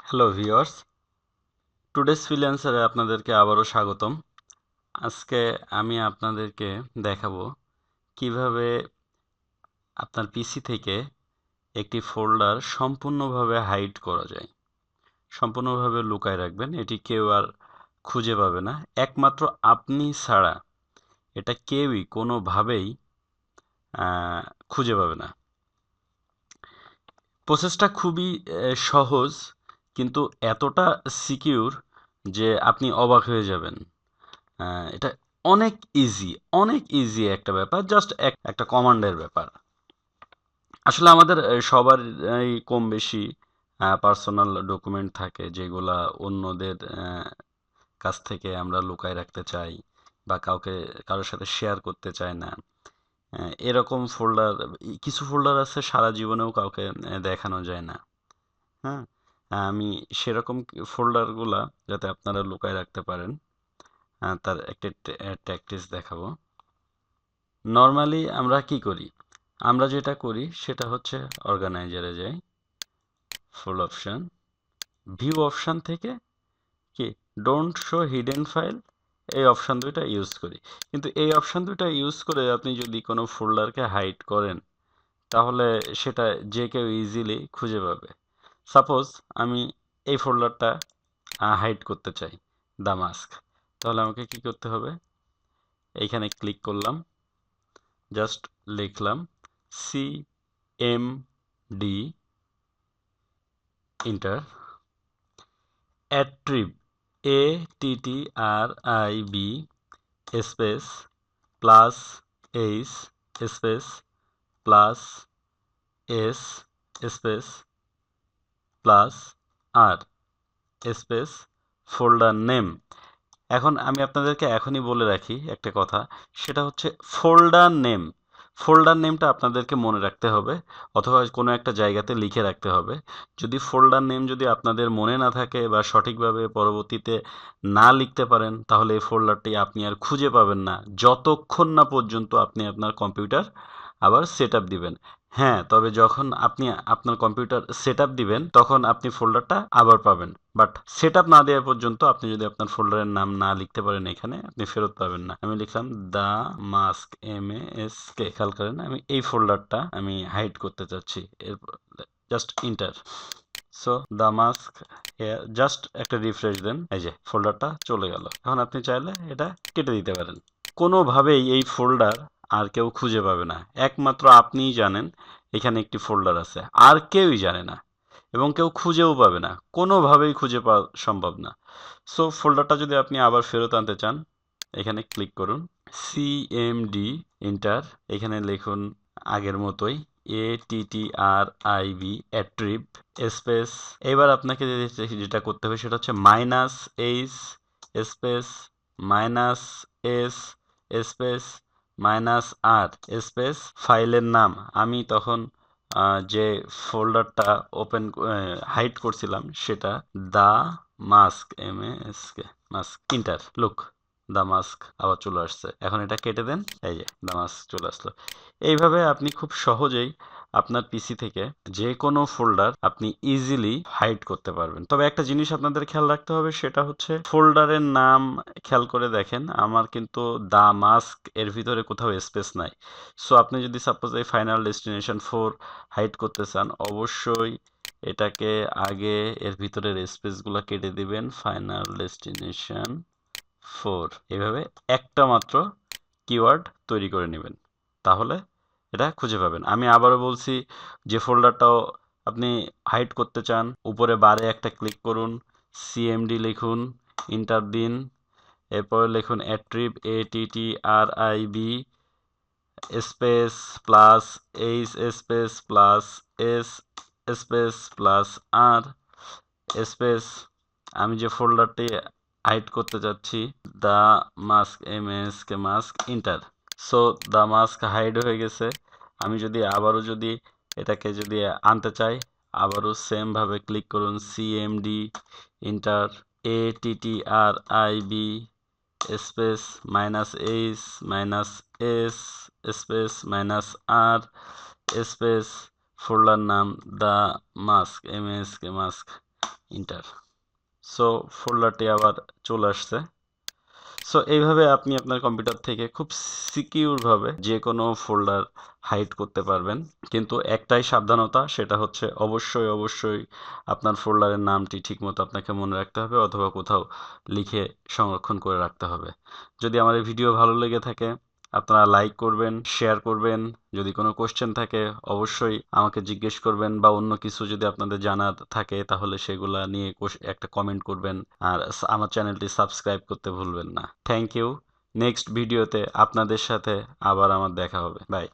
Hello viewers, today's ফ্রিল্যান্সারে আপনাদেরকে আবারও স্বাগতম। আজকে আমি আপনাদেরকে দেখাবো কিভাবে আপনার পিসি থেকে একটি ফোল্ডার সম্পূর্ণভাবে হাইড করা যায়। সম্পূর্ণভাবে লুকায় রাখবেন, এটি কেউ আর খুঁজে পাবে না। একমাত্র আপনি ছাড়া এটা কেউই কোনোভাবেই খুঁজে পাবে না। প্রসেসটা খুবই সহজ, কিন্তু এতটা সিকিউর যে আপনি অবাক হয়ে যাবেন। এটা অনেক ইজি, অনেক ইজি একটা ব্যাপার, জাস্ট একটা কমান্ডের ব্যাপার। আসলে আমাদের সবারই কম বেশি পার্সোনাল ডকুমেন্ট থাকে যেগুলা অন্যদের কাছ থেকে আমরা লুকায় রাখতে চাই বা কারোর সাথে শেয়ার করতে চাই না। এরকম ফোল্ডার, কিছু ফোল্ডার আছে সারা জীবনেও কাউকে দেখানো যায় না। হ্যাঁ, আমি সেরকম ফোল্ডারগুলা যাতে আপনারা লুকায় রাখতে পারেন তার একটা ট্যাকটিক্স দেখাবো। নর্মালি আমরা কি করি? আমরা যেটা করি সেটা হচ্ছে অর্গানাইজারে যাই, ফুল অপশন, ভিউ অপশন থেকে কি ডোন্ট শো হিডেন ফাইল, এই অপশন দুইটা ইউজ করি। কিন্তু এই অপশন দুইটা ইউজ করে আপনি যদি কোনো ফোল্ডারকে হাইড করেন তাহলে সেটা যে কেউ ইজিলি খুঁজে পাবে। সাপোজ আমি এই ফোল্ডারটা হাইড করতে চাই, দ্য মাস্ক। তাহলে আমাকে কি করতে হবে? এইখানে ক্লিক করলাম, জাস্ট লিখলাম CMD, enter, attrib, ATTRIB space plus H space plus S space plus R space folder name. এখন আমি আপনাদেরকে এখনই বলে রাখি একটা কথা, সেটা হচ্ছে ফোল্ডার নেম। ফোল্ডার নেমটা আপনাদেরকে মনে রাখতে হবে অথবা কোনো একটা জায়গাতে লিখে রাখতে হবে। যদি ফোল্ডার নেম যদি আপনাদের মনে না থাকে বা সঠিকভাবে পরবর্তীতে না লিখতে পারেন তাহলে এই ফোল্ডারটি আপনি আর খুঁজে পাবেন না যতক্ষণ না পর্যন্ত আপনি আপনার কম্পিউটার আবার সেট আপ দিবেন। হ্যাঁ, তবে যখন আপনি আপনার কম্পিউটার সেট আপ দিবেন তখন আপনি ফোল্ডারটা আবার পাবেন। বাট সেট আপ না দেওয়া পর্যন্ত আপনি যদি আপনার ফোল্ডারের নাম না লিখতে পারেন এখানে আপনি ফেরত পাবেন না। আমি লিখলাম দ্য মাস্ক, MASK, খেয়াল করেন আমি এই ফোল্ডারটা আমি হাইড করতে চাচ্ছি। এরপর just inter. So the mask, just একটা রিফ্রেশ দেন, এই যে ফোল্ডারটা চলে গেল। এখন আপনি চাইলে এটা কেটে দিতে পারেন। কোনোভাবেই এই ফোল্ডার আর কেউ খুঁজে পাবে না, একমাত্র আপনিই জানেন এখানে একটি ফোল্ডার আছে, আর কেউই জানে না এবং কেউ খুঁজেও পাবে না, কোনোভাবেই খুঁজে পাওয়া সম্ভব না। সো ফোল্ডারটা যদি আপনি আবার ফেরত আনতে চান এখানে ক্লিক করুন, CMD, ইন্টার, এখানে লিখুন আগের মতোই ATTRIB, অ্যাট্রিব স্পেস, এবার আপনাকে যেটা করতে হবে সেটা হচ্ছে -H space -S space -R space ফাইলের নাম। আমি তখন যে ফোল্ডারটা ওপেন হাইড করছিলাম সেটা the mask, MASK, mask, inter. Look, the mask আবার চলে আসছে। এখন এটা কেটে দেন, এই যে দ্য মাস্ক চলে আসলো। এইভাবে আপনি খুব সহজেই আপনার পিসি থেকে যে কোনো ফোল্ডার আপনি ইজিলি হাইড করতে পারবেন। তবে একটা জিনিস আপনাদের খেয়াল রাখতে হবে সেটা হচ্ছে ফোল্ডারের নাম খেয়াল করে দেখেন, আমার কিন্তু দ্য মাস্ক এর ভিতরে কোথাও স্পেস নাই। সো আপনি যদি সাপোজ এই ফাইনাল ডেস্টিনেশন 4 হাইড করতে চান অবশ্যই এটাকে আগে এর ভিতরের স্পেসগুলো কেটে দিবেন, ফাইনাল ডেস্টিনেশন 4 এভাবে একটা মাত্র কিওয়ার্ড তৈরি করে নেবেন, তাহলে এটা খুঁজে পাবেন। আমি আবারও বলছি, যে ফোল্ডারটাও আপনি হাইড করতে চান উপরে বারে একটা ক্লিক করুন, CMD লিখুন, ইন্টার দিন, এরপর লিখুন attrib, ATTRIB space plus H space plus S space plus R space আমি যে ফোল্ডারটি হাইড করতে যাচ্ছি the mask, MASK, mask, enter. So the mask hide হয়ে গেছে। আমি যদি আবারও যদি এটাকে যদি আনতে চাই আবারও সেম ভাবে ক্লিক করুন, CMD, enter, ATTRIB space -H -S space -R space folder নাম the mask, MASK, mask, enter. So ফোল্ডারটি আবার চলে আসছে। সো এইভাবে আপনি আপনার কম্পিউটার থেকে খুব সিকিউরভাবে যে কোনো ফোল্ডার হাইড করতে পারবেন। কিন্তু একটাই সাবধানতা, সেটা হচ্ছে অবশ্যই আপনার ফোল্ডারের নামটি ঠিকমতো আপনাকে মনে রাখতে হবে অথবা কোথাও লিখে সংরক্ষণ করে রাখতে হবে। যদি আমার এই ভিডিও ভালো লেগে থাকে আপনারা লাইক করবেন, শেয়ার করবেন। যদি কোনো কোশ্চেন থাকে অবশ্যই আমাকে জিজ্ঞেস করবেন, বা অন্য কিছু যদি আপনাদের জানার থাকে তাহলে সেগুলা নিয়ে একটা কমেন্ট করবেন। আর আমার চ্যানেলটি সাবস্ক্রাইব করতে ভুলবেন না। Thank you. নেক্সট ভিডিওতে আপনাদের সাথে আবার আমার দেখা হবে। বাই।